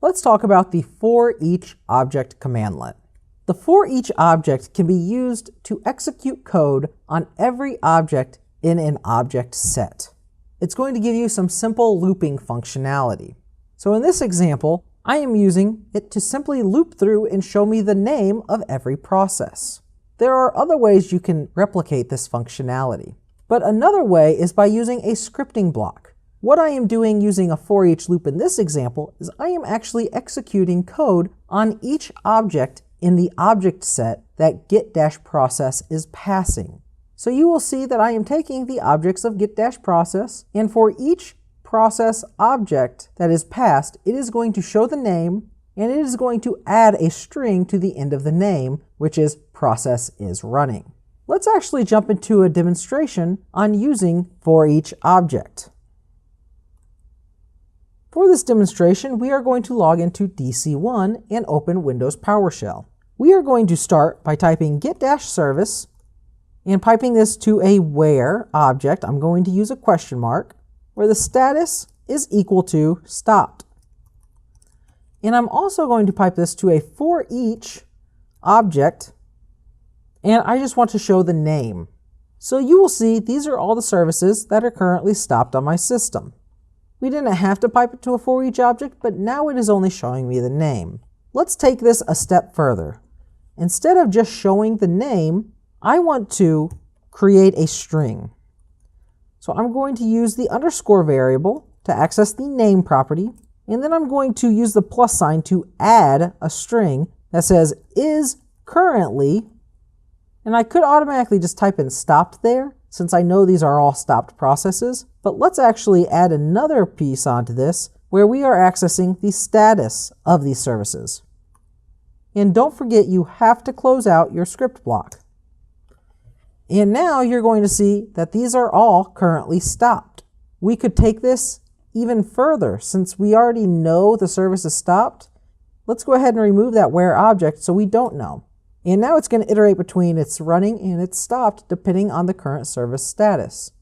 Let's talk about the foreach object commandlet. The foreach object can be used to execute code on every object in an object set. It's going to give you some simple looping functionality. So in this example, I am using it to simply loop through and show me the name of every process. There are other ways you can replicate this functionality, but another way is by using a scripting block. What I am doing using a foreach loop in this example is I am actually executing code on each object in the object set that get-process is passing. So you will see that I am taking the objects of get-process, and for each process object that is passed, it is going to show the name, and it is going to add a string to the end of the name, which is process is running. Let's actually jump into a demonstration on using foreach object. For this demonstration, we are going to log into DC1 and open Windows PowerShell. We are going to start by typing get-service and piping this to a where object. I'm going to use a question mark where the status is equal to stopped. And I'm also going to pipe this to a foreach object, and I just want to show the name. So you will see these are all the services that are currently stopped on my system. We didn't have to pipe it to a foreach object, but now it is only showing me the name. Let's take this a step further. Instead of just showing the name, I want to create a string. So I'm going to use the underscore variable to access the name property, and then I'm going to use the plus sign to add a string that says is currently, and I could automatically just type in stopped there, since I know these are all stopped processes, but let's actually add another piece onto this where we are accessing the status of these services. And don't forget, you have to close out your script block. And now you're going to see that these are all currently stopped. We could take this even further. Since we already know the service is stopped, let's go ahead and remove that where object so we don't know. And now it's going to iterate between it's running and it's stopped depending on the current service status.